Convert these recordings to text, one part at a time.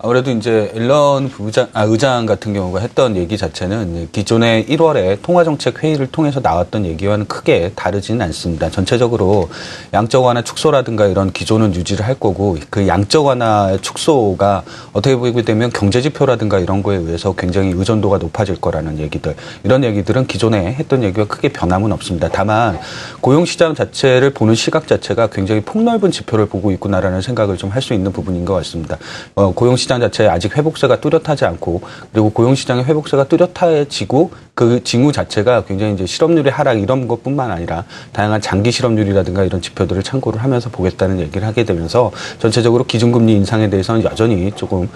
아무래도 이제 앨런 의장 같은 경우가 했던 얘기 자체는 기존의 1월에 통화정책 회의를 통해서 나왔던 얘기와는 크게 다르지는 않습니다. 전체적으로 양적 완화 축소라든가 이런 기조는 유지를 할 거고 그 양적 완화 축소가 어떻게 보게 되면 경제 지표라든가 이런 거에 의해서 굉장히 의존도가 높아질 거라는 얘기들, 이런 얘기들은 기존에 했던 얘기와 크게 변함은 없습니다. 다만 고용시장 자체를 보는 시각 자체가 굉장히 폭넓은 지표를 보고 있구나라는 생각을 좀 할 수 있는 부분인 것 같습니다. 고용시장 자체에 아직 회복세가 뚜렷하지 않고, 그리고 고용시장의 회복세가 뚜렷해지고 그 징후 자체가 굉장히 이제 실업률의 하락 이런 것뿐만 아니라 다양한 장기 실업률이라든가 이런 지표들을 참고를 하면서 보겠다는 얘기를 하게 되면서 전체적으로 기준금리 인상에 대해서는 여전히 조금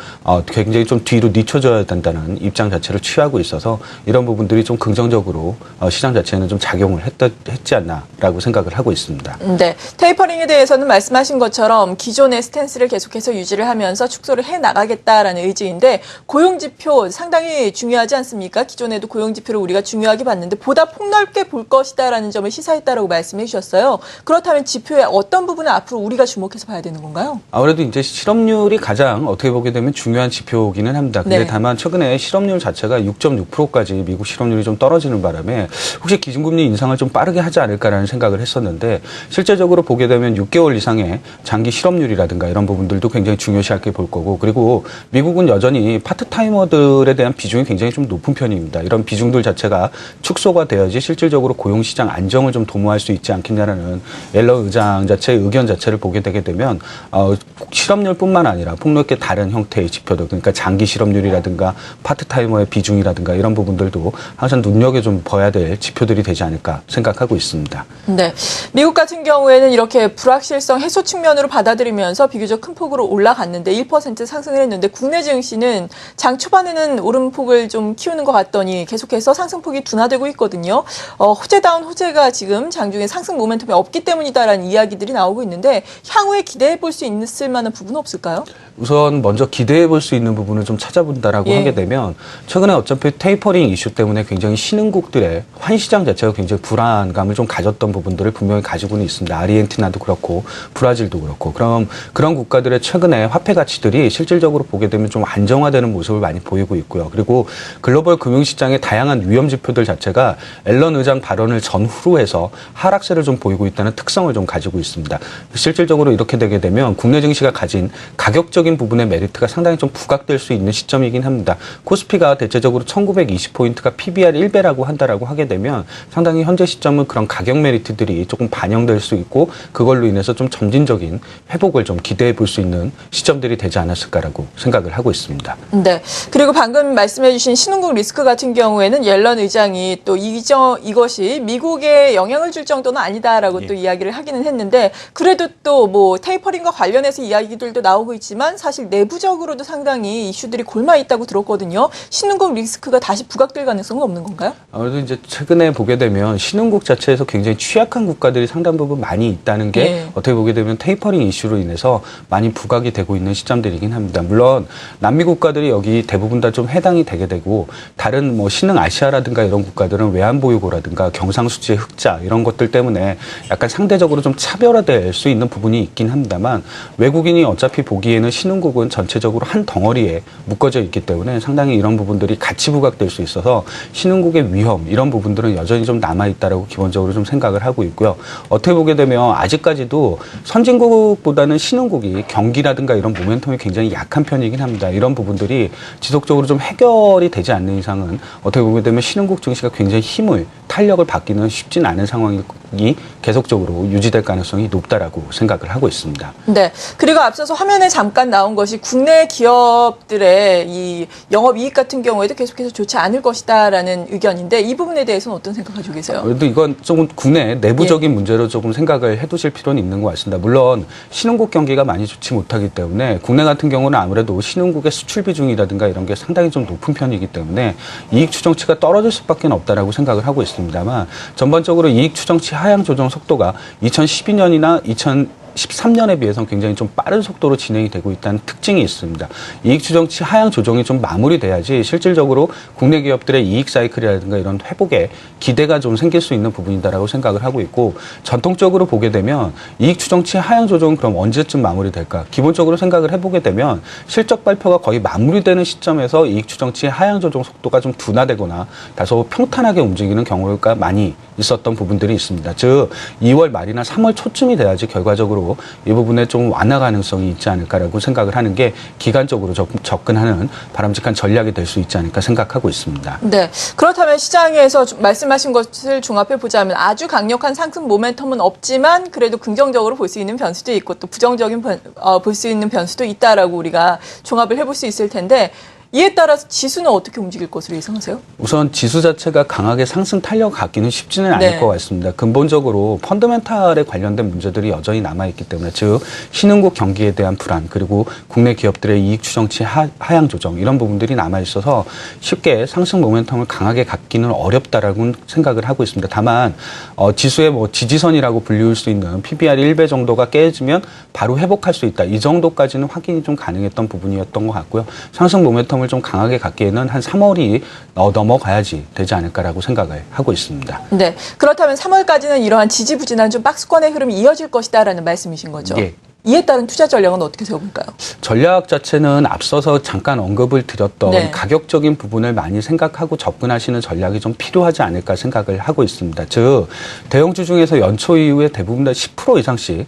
굉장히 좀 뒤로 늦춰져야 된다는 입장 자체를 취하고 있어서 이런 부분들이 좀 긍정적으로 시장 자체에는 좀 작용을 했지 않나라고 생각을 하고 있습니다. 네, 테이퍼링에 대해서는 말씀하신 것처럼 기존의 스탠스를 계속해서 유지를 하면서 축소를 해나가겠다라는 의지인데, 고용지표 상당히 중요하지 않습니까? 기존에도 고용지표를 우리가 중요하게 봤는데 보다 폭넓게 볼 것이다라는 점을 시사했다라고 말씀해 주셨어요. 그렇다면 지표의 어떤 부분을 앞으로 우리가 주목해서 봐야 되는 건가요? 아무래도 이제 실업률이 가장 어떻게 보게 되면 중요한 지표이기는 합니다. 근데 네. 다만 최근에 실업률 자체가 6.6%까지 미국 실업률이 좀 떨어지는 바람에 혹시 기준금리 인상을 좀 빠르게 하지 않을까라는 생각을 했었는데, 실제적으로 보게 되면 6개월 이상의 장기 실업률이라든가 이런 부분들도 굉장히 중요시하게 볼 거고, 그리고 미국은 여전히 파트타이머들에 대한 비중이 굉장히 좀 높은 편입니다. 이런 비중들 자체가 축소가 되어야지 실질적으로 고용시장 안정을 좀 도모할 수 있지 않겠냐라는 앨런 의장 자체의 의견 자체를 보게 되게 되면 실업률뿐만 아니라 폭넓게 다른 형태의 지표들, 그러니까 장기 실업률이라든가 파트타이머의 비중이라든가 이런 부분들도 항상 눈여겨 좀 봐야 될 지표들이 되지 않을까 생각하고 있습니다. 네, 미국 같은 경우에는 이렇게 불확실성 해소 측면으로 받아들이면서 비교적 큰 폭으로 올라갔는데 1% 상승을 했는데, 국내 증시는 장 초반에는 오름폭을 좀 키우는 것 같더니 계속해서 상승폭이 둔화되고 있거든요. 호재다운 호재가 지금 장중에 상승 모멘텀이 없기 때문이다라는 이야기들이 나오고 있는데, 향후에 기대해 볼 수 있을 만한 부분은 없을까요? 우선 먼저 기대해 볼 수 있는 부분을 좀 찾아본다라고 하게 되면, 최근에 어차피 테이퍼링 이슈 때문에 굉장히 신흥국들의 환시장 자체가 굉장히 불안감을 좀 가졌던 부분들을 분명히 가지고는 있습니다. 아르헨티나도 그렇고 브라질도 그렇고. 그럼 그런 국가들의 최근에 화폐 가치들이 실질적으로 보게 되면 좀 안정화되는 모습을 많이 보이고 있고요. 그리고 글로벌 금융시장의 다양한 위험 지표들 자체가 앨런 의장 발언을 전후로 해서 하락세를 좀 보이고 있다는 특성을 좀 가지고 있습니다. 실질적으로 이렇게 되게 되면 국내 증시가 가진 가격적인 부분의 메리트가 상당히 좀 부각될 수 있는 시점이긴 합니다. 코스피가 대체적으로 1920포인트가 PBR 1배라고 한다라고 하게 되면 상당히 현재 시점은 그런 가격 메리트들이 조금 반영될 수 있고, 그걸로 인해서 좀 점진적인 회복을 좀 기대해 볼 수 있는 시점들이 되지 않았을까라고 생각을 하고 있습니다. 네. 그리고 방금 말씀해 주신 신흥국 리스크 같은 경우에는 옐런 의장이 또 이것이 미국에 영향을 줄 정도는 아니다라고 또 이야기를 하기는 했는데, 그래도 또 뭐 테이퍼링과 관련해서 이야기들도 나오고 있지만 사실 내부적으로도 상당히 이슈들이 골마 있다고 들었거든요. 신흥국 리스크가 다시 부각될 가능성은 없는 건가요? 아무래도 이제 최근에 보게 되면 신흥국 자체에서 굉장히 취약한 국가들이 상당 부분 많이 있다는 게 어떻게 보게 되면 테이퍼링 이슈로 인해서 많이 부각이 되고 있는 시점들이긴 합니다. 물론 남미 국가들이 여기 대부분 다 좀 해당이 되게 되고, 다른 뭐 신흥 아시아라든가 이런 국가들은 외환 보유고라든가 경상수지의 흑자 이런 것들 때문에 약간 상대적으로 좀 차별화될 수 있는 부분이 있긴 합니다만, 외국인이 어차피 보기에는 신흥국은 전체적으로 한 덩어리에 묶어져 있기 때문에 상당히 이런 부분들이 같이 부각될 수 있어서 신흥국의 위험 이런 부분들은 여전히 좀 남아있다라고 기본적으로 좀 생각을 하고 있고요. 어떻게 보게 되면 아직까지도 선진국보다는 신흥국이 경기라든가 이런 모멘텀이 굉장히 약한 편이긴 합니다. 이런 부분들이 지속적으로 좀 해결이 되지 않는 이상은 어떻게 보게 되면 신흥국 증시가 굉장히 탄력을 받기는 쉽진 않은 상황이 계속적으로 유지될 가능성이 높다라고 생각을 하고 있습니다. 네. 그리고 앞서서 화면에 잠깐 나온 것이 국내 기업들의 이 영업이익 같은 경우에도 계속해서 좋지 않을 것이다라는 의견인데, 이 부분에 대해서는 어떤 생각 가지고 계세요? 그래도 이건 조금 국내 내부적인 문제로 조금 생각을 해두실 필요는 있는 것 같습니다. 물론 신흥국 경기가 많이 좋지 못하기 때문에 국내 같은 경우는 아무래도 신흥국의 수출 비중이라든가 이런 게 상당히 좀 높은 편이기 때문에 이익 추정치가 떨어질 수밖에 없다라고 생각을 하고 있습니다만, 전반적으로 이익 추정치 하향 조정 속도가 2012년이나 2013년에 비해서는 굉장히 좀 빠른 속도로 진행이 되고 있다는 특징이 있습니다. 이익 추정치 하향 조정이 좀 마무리돼야지 실질적으로 국내 기업들의 이익 사이클이라든가 이런 회복에 기대가 좀 생길 수 있는 부분이다라고 생각을 하고 있고, 전통적으로 보게 되면 이익 추정치 하향 조정은 그럼 언제쯤 마무리될까? 기본적으로 생각을 해보게 되면 실적 발표가 거의 마무리되는 시점에서 이익 추정치 하향 조정 속도가 좀 둔화되거나 다소 평탄하게 움직이는 경우가 많이 있었던 부분들이 있습니다. 즉 2월 말이나 3월 초쯤이 돼야지 결과적으로 이 부분에 좀 완화 가능성이 있지 않을까라고 생각을 하는 게 기간적으로 접근하는 바람직한 전략이 될 수 있지 않을까 생각하고 있습니다. 네. 그렇다면 시장에서 말씀하신 것을 종합해 보자면 아주 강력한 상승 모멘텀은 없지만 그래도 긍정적으로 볼 수 있는 변수도 있고 또 부정적인 볼 수 있는 변수도 있다라고 우리가 종합을 해볼 수 있을 텐데, 이에 따라서 지수는 어떻게 움직일 것으로 예상하세요? 우선 지수 자체가 강하게 상승 탄력 갖기는 쉽지는 않을 네. 것 같습니다. 근본적으로 펀더멘탈에 관련된 문제들이 여전히 남아있기 때문에, 즉 신흥국 경기에 대한 불안, 그리고 국내 기업들의 이익 추정치 하향 조정, 이런 부분들이 남아있어서 쉽게 상승 모멘텀을 강하게 갖기는 어렵다라고 생각을 하고 있습니다. 다만 지수의 뭐 지지선이라고 불리울 수 있는 PBR 1배 정도가 깨지면 바로 회복할 수 있다, 이 정도까지는 확인이 좀 가능했던 부분이었던 것 같고요. 상승 모멘텀을 좀 강하게 갖기에는 한 3월이 넘어가야지 되지 않을까라고 생각을 하고 있습니다. 네. 그렇다면 3월까지는 이러한 지지부진한 좀 박스권의 흐름이 이어질 것이다라는 말씀이신 거죠? 예. 이에 따른 투자 전략은 어떻게 세워볼까요? 전략 자체는 앞서서 잠깐 언급을 드렸던 네. 가격적인 부분을 많이 생각하고 접근하시는 전략이 좀 필요하지 않을까 생각을 하고 있습니다. 즉 대형주 중에서 연초 이후에 대부분 다 10% 이상씩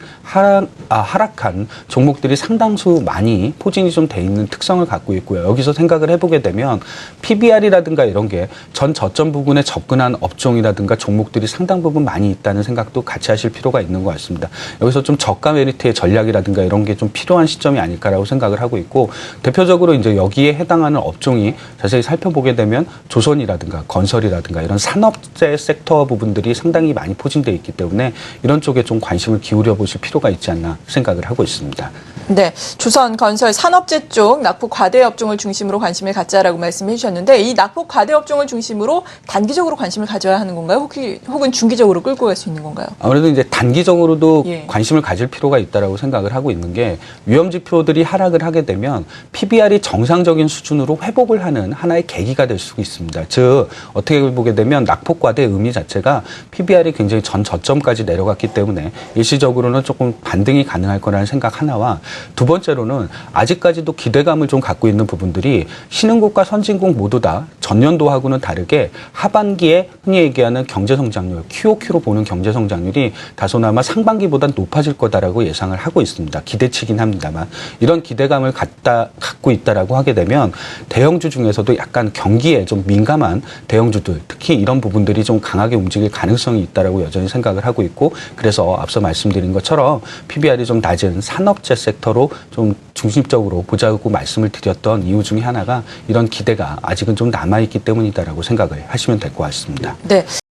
하락한 종목들이 상당수 많이 포진이 좀 돼 있는 특성을 갖고 있고요. 여기서 생각을 해보게 되면 PBR이라든가 이런 게 전 저점 부분에 접근한 업종이라든가 종목들이 상당 부분 많이 있다는 생각도 같이 하실 필요가 있는 것 같습니다. 여기서 좀 저가 메리트의 전략이라든가 이런 게 좀 필요한 시점이 아닐까라고 생각을 하고 있고, 대표적으로 이제 여기에 해당하는 업종이 자세히 살펴보게 되면 조선이라든가 건설이라든가 이런 산업재 섹터 부분들이 상당히 많이 포진되어 있기 때문에 이런 쪽에 좀 관심을 기울여 보실 필요가 있지 않나 생각을 하고 있습니다. 네, 조선, 건설, 산업재 쪽 낙폭 과대 업종을 중심으로 관심을 갖자라고 말씀해 주셨는데, 이 낙폭 과대 업종을 중심으로 단기적으로 관심을 가져야 하는 건가요? 혹은 중기적으로 끌고 갈 수 있는 건가요? 아무래도 이제 단기적으로도 예. 관심을 가질 필요가 있다라고 생각을 하고 있는 게, 위험 지표들이 하락을 하게 되면 PBR이 정상적인 수준으로 회복을 하는 하나의 계기가 될 수 있습니다. 즉 어떻게 보게 되면 낙폭 과대의 의미 자체가 PBR이 굉장히 전 저점까지 내려갔기 때문에 일시적으로는 조금 반등이 가능할 거라는 생각 하나와, 두 번째로는 아직까지도 기대감을 좀 갖고 있는 부분들이 신흥국과 선진국 모두 다 전년도하고는 다르게 하반기에 흔히 얘기하는 경제성장률, QOQ로 보는 경제성장률이 다소나마 상반기보다 높아질 거다라고 예상을 하고 있습니다. 기대치긴 합니다만, 이런 기대감을 갖고 있다라고 하게 되면 대형주 중에서도 약간 경기에 좀 민감한 대형주들, 특히 이런 부분들이 좀 강하게 움직일 가능성이 있다라고 여전히 생각을 하고 있고, 그래서 앞서 말씀드린 것처럼 PBR이 좀 낮은 산업재 섹터로 좀 중심적으로 보자고 말씀을 드렸던 이유 중에 하나가 이런 기대가 아직은 좀 남아있기 때문이다라고 생각을 하시면 될 것 같습니다. 네.